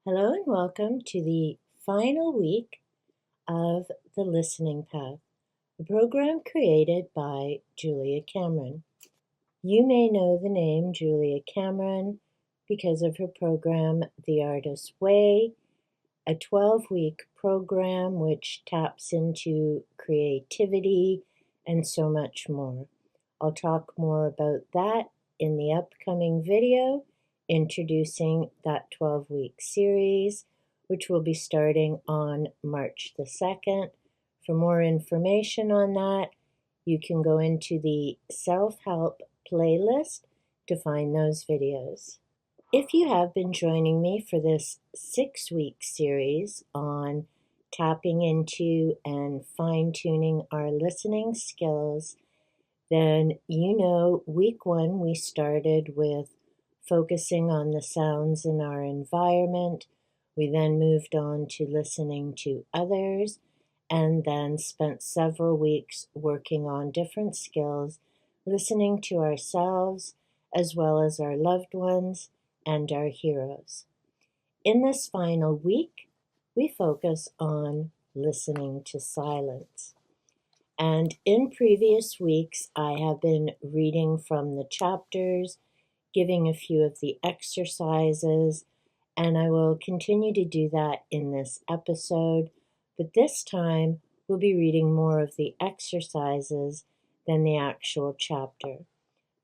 Hello and welcome to the final week of the Listening Path, a program created by Julia Cameron. You may know the name Julia Cameron because of her program, The Artist's Way, a 12-week program which taps into creativity and so much more. I'll talk more about that in the upcoming video introducing that 12-week series, which will be starting on March the 2nd. For more information on that, you can go into the self-help playlist to find those videos. If you have been joining me for this 6-week series on tapping into and fine-tuning our listening skills, then you know week 1 we started with focusing on the sounds in our environment. We then moved on to listening to others and then spent several weeks working on different skills, listening to ourselves as well as our loved ones and our heroes. In this final week, we focus on listening to silence. And in previous weeks, I have been reading from the chapters, giving a few of the exercises, and I will continue to do that in this episode. But this time, we'll be reading more of the exercises than the actual chapter.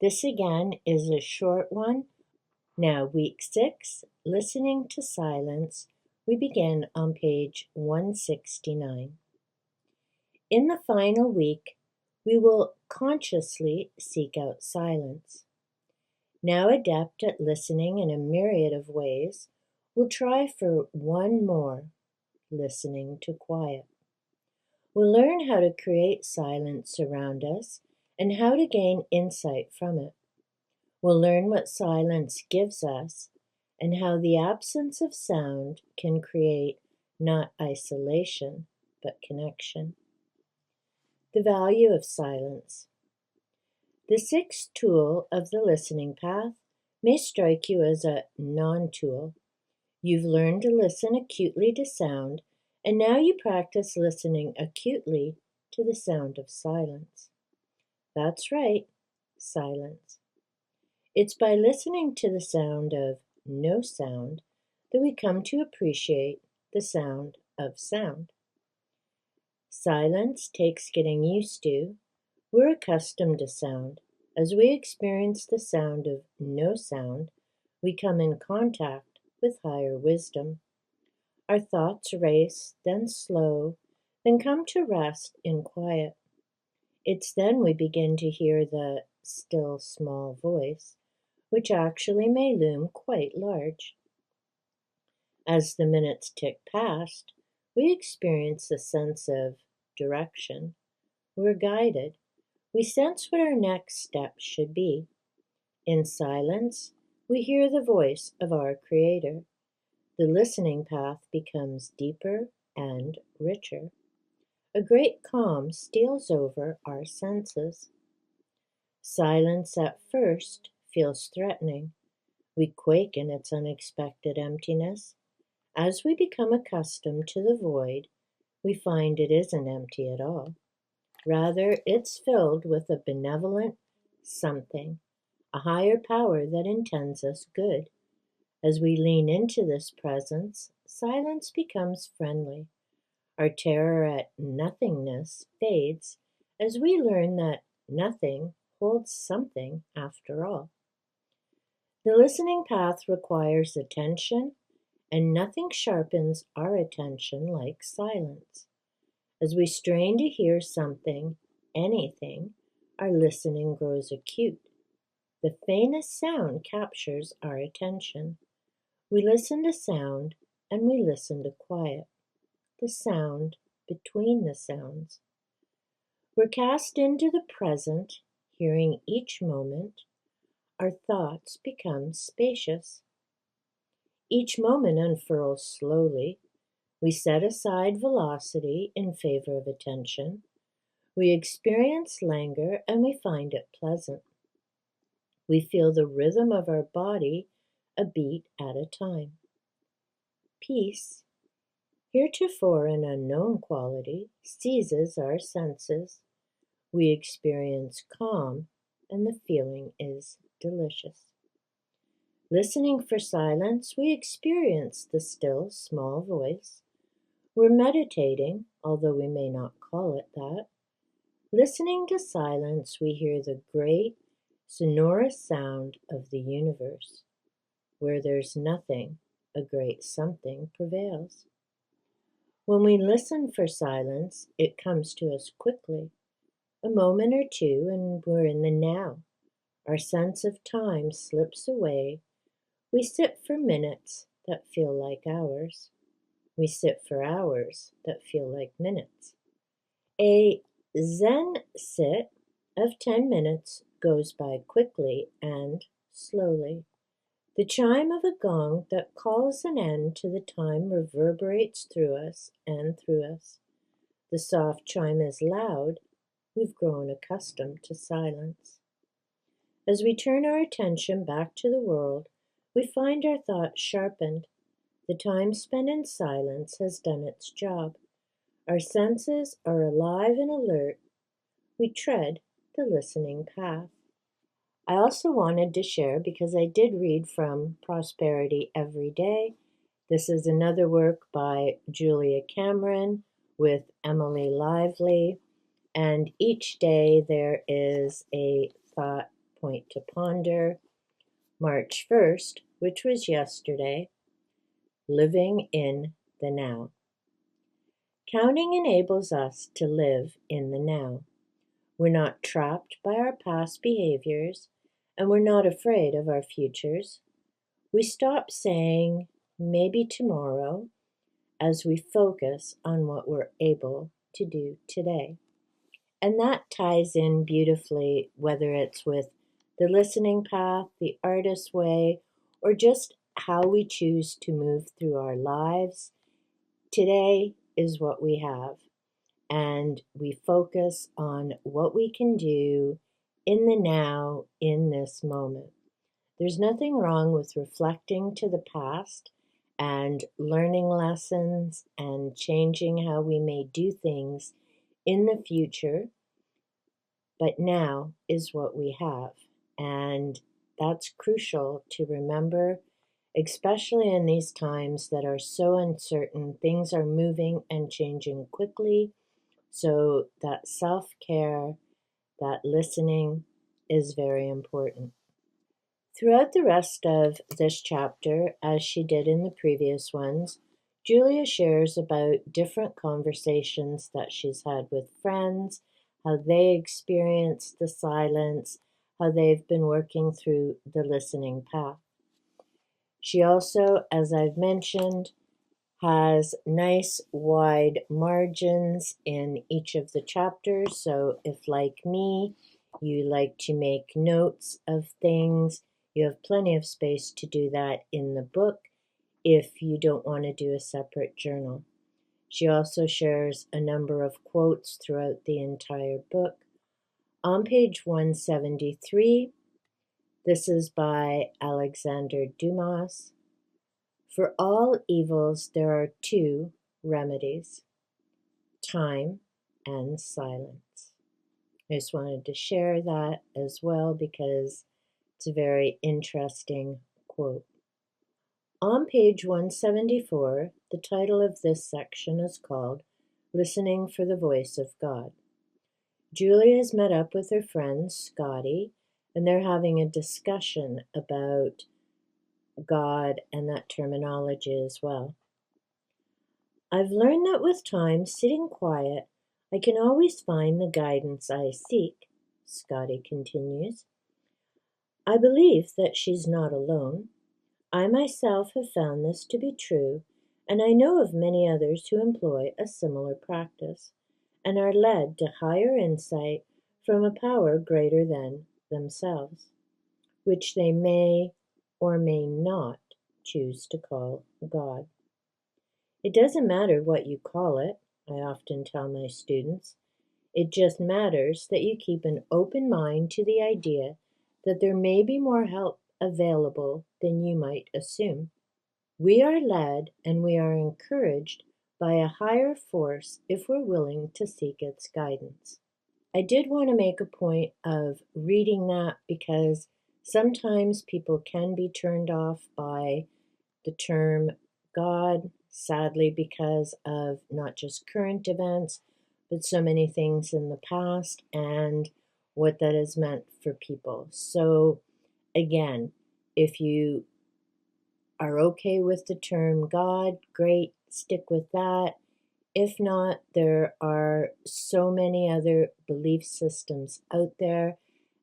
This again is a short one. Now, week 6, listening to silence, we begin on page 169. In the final week, we will consciously seek out silence. Now adept at listening in a myriad of ways, we'll try for one more, listening to quiet. We'll learn how to create silence around us and how to gain insight from it. We'll learn what silence gives us and how the absence of sound can create not isolation, but connection. The value of silence. The 6th tool of the listening path may strike you as a non-tool. You've learned to listen acutely to sound, and now you practice listening acutely to the sound of silence. That's right, silence. It's by listening to the sound of no sound that we come to appreciate the sound of sound. Silence takes getting used to. We're accustomed to sound. As we experience the sound of no sound, we come in contact with higher wisdom. Our thoughts race, then slow, then come to rest in quiet. It's then we begin to hear the still small voice, which actually may loom quite large. As the minutes tick past, we experience a sense of direction. We're guided. We sense what our next step should be. In silence, we hear the voice of our Creator. The listening path becomes deeper and richer. A great calm steals over our senses. Silence at first feels threatening. We quake in its unexpected emptiness. As we become accustomed to the void, we find it isn't empty at all. Rather, it's filled with a benevolent something, a higher power that intends us good. As we lean into this presence, silence becomes friendly. Our terror at nothingness fades as we learn that nothing holds something after all. The listening path requires attention, and nothing sharpens our attention like silence. As we strain to hear something, anything, our listening grows acute. The faintest sound captures our attention. We listen to sound and we listen to quiet, the sound between the sounds. We're cast into the present, hearing each moment. Our thoughts become spacious. Each moment unfurls slowly. We set aside velocity in favor of attention. We experience languor and we find it pleasant. We feel the rhythm of our body a beat at a time. Peace, heretofore an unknown quality, seizes our senses. We experience calm, and the feeling is delicious. Listening for silence, we experience the still, small voice. We're meditating, although we may not call it that. Listening to silence, we hear the great, sonorous sound of the universe. Where there's nothing, a great something prevails. When we listen for silence, it comes to us quickly. A moment or two, and we're in the now. Our sense of time slips away. We sit for minutes that feel like hours. We sit for hours that feel like minutes. A Zen sit of 10 minutes goes by quickly and slowly. The chime of a gong that calls an end to the time reverberates through us and through us. The soft chime is loud. We've grown accustomed to silence. As we turn our attention back to the world, we find our thoughts sharpened. The time spent in silence has done its job. Our senses are alive and alert. We tread the listening path. I also wanted to share, because I did read from Prosperity Every Day. This is another work by Julia Cameron with Emily Lively. And each day there is a thought point to ponder. March 1st, which was yesterday, living in the now. Counting enables us to live in the now. We're not trapped by our past behaviors, and we're not afraid of our futures. We stop saying, maybe tomorrow, as we focus on what we're able to do today. And that ties in beautifully, whether it's with the listening path, the artist's way, or just how we choose to move through our lives. Today is what we have, and we focus on what we can do in the now, in this moment. There's nothing wrong with reflecting to the past and learning lessons and changing how we may do things in the future, but now is what we have. And that's crucial to remember, especially in these times that are so uncertain. Things are moving and changing quickly. So that self-care, that listening is very important. Throughout the rest of this chapter, as she did in the previous ones, Julia shares about different conversations that she's had with friends, how they experienced the silence, how they've been working through the listening path. She also, as I've mentioned, has nice wide margins in each of the chapters. So if, like me, you like to make notes of things, you have plenty of space to do that in the book if you don't want to do a separate journal. She also shares a number of quotes throughout the entire book. On page 173, this is by Alexander Dumas. For all evils there are two remedies: time and silence. I just wanted to share that as well because it's a very interesting quote. On page 174, the title of this section is called Listening for the Voice of God. Julia has met up with her friend Scotty, and they're having a discussion about God and that terminology as well. I've learned that with time, sitting quiet, I can always find the guidance I seek, Scotty continues. I believe that she's not alone. I myself have found this to be true, and I know of many others who employ a similar practice and are led to higher insight from a power greater than themselves, which they may or may not choose to call God. It doesn't matter what you call it, I often tell my students. It just matters that you keep an open mind to the idea that there may be more help available than you might assume. We are led and we are encouraged by a higher force if we're willing to seek its guidance. I did want to make a point of reading that because sometimes people can be turned off by the term God, sadly, because of not just current events, but so many things in the past and what that has meant for people. So, again, if you are okay with the term God, great, stick with that. If not, there are so many other belief systems out there,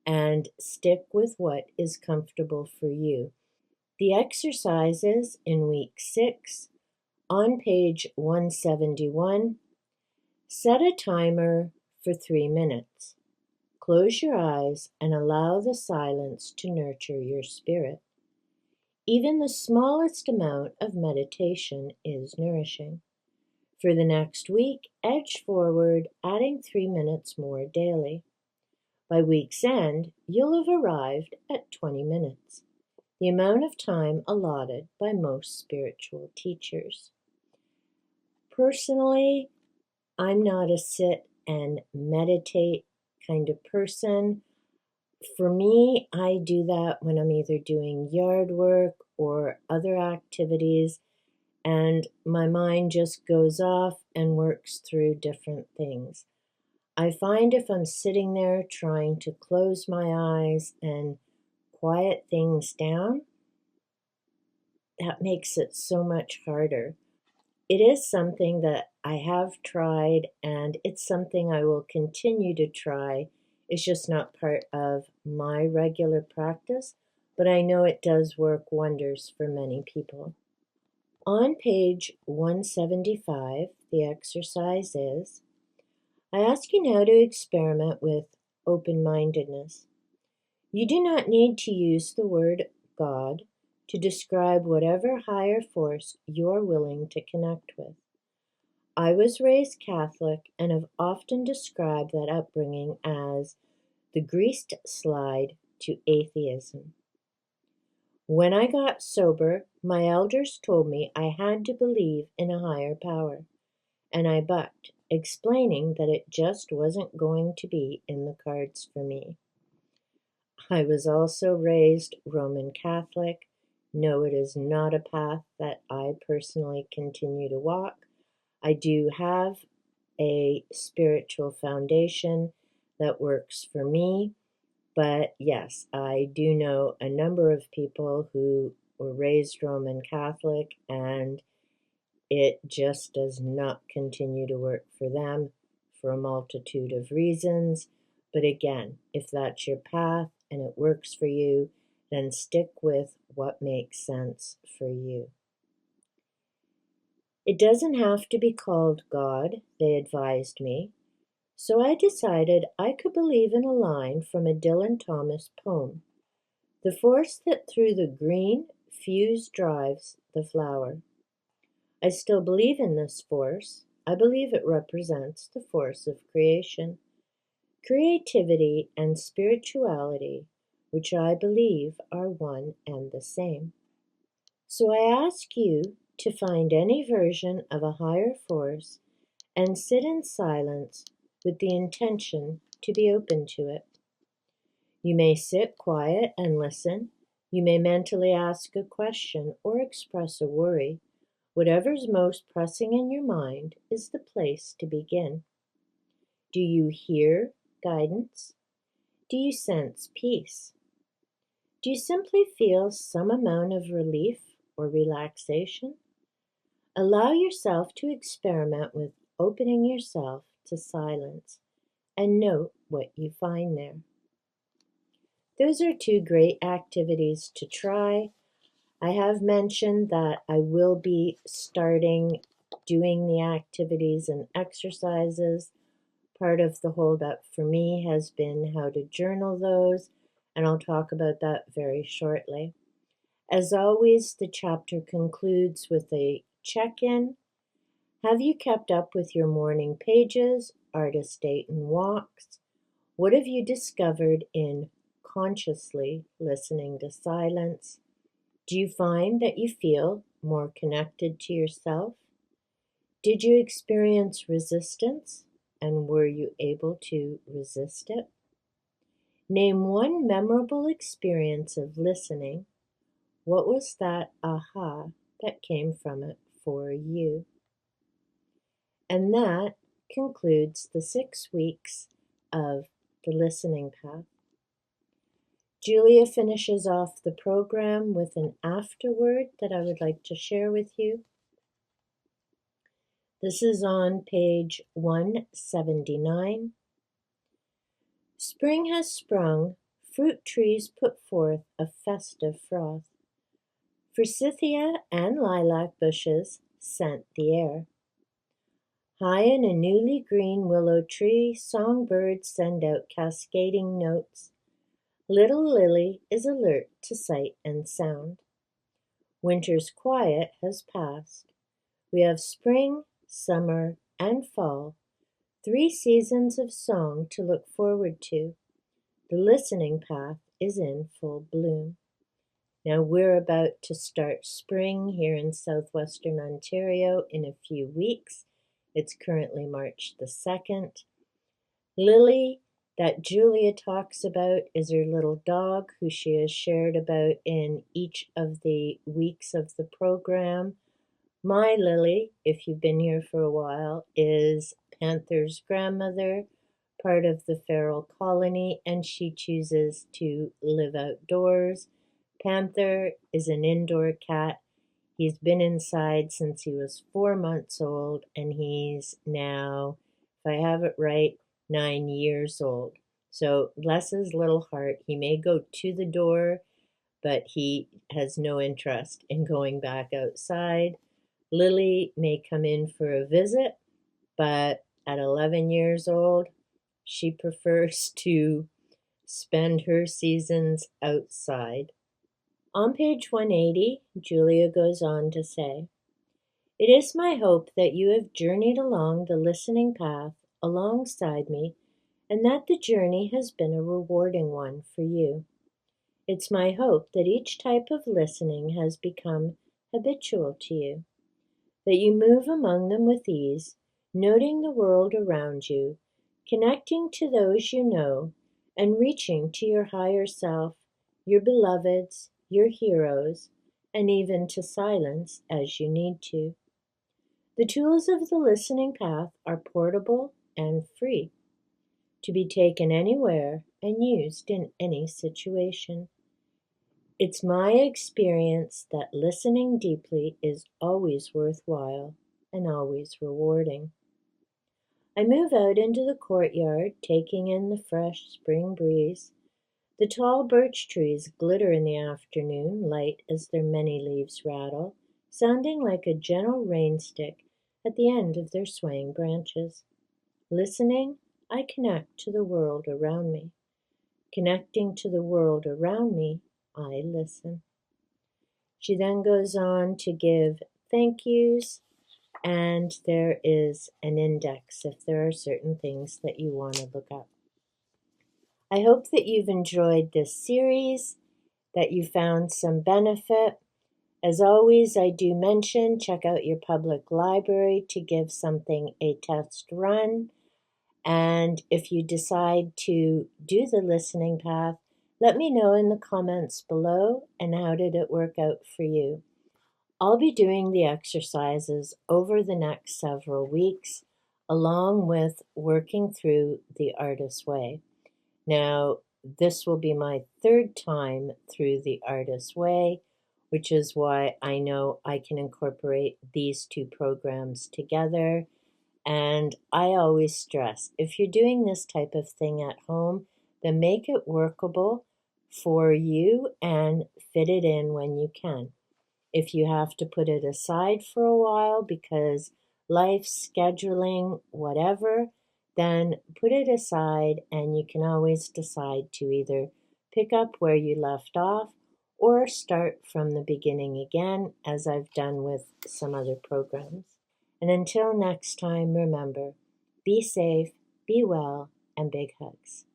and stick with what is comfortable for you. The exercises in week 6 on page 171. Set a timer for 3 minutes. Close your eyes and allow the silence to nurture your spirit. Even the smallest amount of meditation is nourishing. For the next week, edge forward, adding 3 minutes more daily. By week's end, you'll have arrived at 20 minutes, the amount of time allotted by most spiritual teachers. Personally, I'm not a sit and meditate kind of person. For me, I do that when I'm either doing yard work or other activities, and my mind just goes off and works through different things. I find if I'm sitting there trying to close my eyes and quiet things down, that makes it so much harder. It is something that I have tried, and it's something I will continue to try. It's just not part of my regular practice, but I know it does work wonders for many people. On page 175, the exercise is, I ask you now to experiment with open-mindedness. You do not need to use the word God to describe whatever higher force you're willing to connect with. I was raised Catholic and have often described that upbringing as the greased slide to atheism. When I got sober, my elders told me I had to believe in a higher power, and I bucked, explaining that it just wasn't going to be in the cards for me. I was also raised Roman Catholic. No, it is not a path that I personally continue to walk. I do have a spiritual foundation that works for me, but yes, I do know a number of people who were raised Roman Catholic and it just does not continue to work for them for a multitude of reasons. But again, if that's your path and it works for you, then stick with what makes sense for you. It doesn't have to be called God, they advised me, so I decided I could believe in a line from a Dylan Thomas poem. The force that through the green fuse drives the flower. I still believe in this force. I believe it represents the force of creation, creativity, and spirituality, which I believe are one and the same. So I ask you to find any version of a higher force and sit in silence with the intention to be open to it. You may sit quiet and listen. You may mentally ask a question or express a worry. Whatever's most pressing in your mind is the place to begin. Do you hear guidance? Do you sense peace? Do you simply feel some amount of relief or relaxation? Allow yourself to experiment with opening yourself to silence and note what you find there. Those are 2 great activities to try. I have mentioned that I will be starting doing the activities and exercises. Part of the holdup for me has been how to journal those, and I'll talk about that very shortly. As always, the chapter concludes with a check-in. Have you kept up with your morning pages, artist date, and walks? What have you discovered in consciously listening to silence? Do you find that you feel more connected to yourself? Did you experience resistance, and were you able to resist it? Name one memorable experience of listening. What was that aha that came from it for you? And that concludes the 6 weeks of the listening path. Julia finishes off the program with an afterword that I would like to share with you. This is on page 179. Spring has sprung, fruit trees put forth a festive froth. Forsythia and lilac bushes scent the air. High in a newly green willow tree, songbirds send out cascading notes. Little Lily is alert to sight and sound. Winter's quiet has passed. We have spring, summer, and fall, 3 seasons of song to look forward to. The listening path is in full bloom. Now we're about to start spring here in southwestern Ontario in a few weeks. It's currently March the 2nd. Lily, that Julia talks about, is her little dog who she has shared about in each of the weeks of the program. My Lily, if you've been here for a while, is Panther's grandmother, part of the feral colony, and she chooses to live outdoors. Panther is an indoor cat. He's been inside since he was 4 months old, and he's now, if I have it right, 9 years old. So bless his little heart, he may go to the door, but he has no interest in going back outside. Lily may come in for a visit, but at 11 years old, she prefers to spend her seasons outside. On page 180, Julia goes on to say, "It is my hope that you have journeyed along the listening path alongside me, and that the journey has been a rewarding one for you. It's my hope that each type of listening has become habitual to you, that you move among them with ease, noting the world around you, connecting to those you know, and reaching to your higher self, your beloveds, your heroes, and even to silence as you need to. The tools of the listening path are portable and free, to be taken anywhere and used in any situation. It's my experience that listening deeply is always worthwhile and always rewarding. I move out into the courtyard, taking in the fresh spring breeze. The tall birch trees glitter in the afternoon, light as their many leaves rattle, sounding like a gentle rain stick at the end of their swaying branches. Listening, I connect to the world around me. Connecting to the world around me, I listen." She then goes on to give thank yous, and there is an index if there are certain things that you want to look up. I hope that you've enjoyed this series, that you found some benefit. As always, I do mention check out your public library to give something a test run. And if you decide to do the listening path, let me know in the comments below, and how did it work out for you. I'll be doing the exercises over the next several weeks, along with working through the Artist's Way. Now, this will be my 3rd time through the Artist's Way, which is why I know I can incorporate these 2 programs together. And I always stress, if you're doing this type of thing at home, then make it workable for you and fit it in when you can. If you have to put it aside for a while because life, scheduling, whatever, then put it aside, and you can always decide to either pick up where you left off or start from the beginning again, as I've done with some other programs. And until next time, remember, be safe, be well, and big hugs.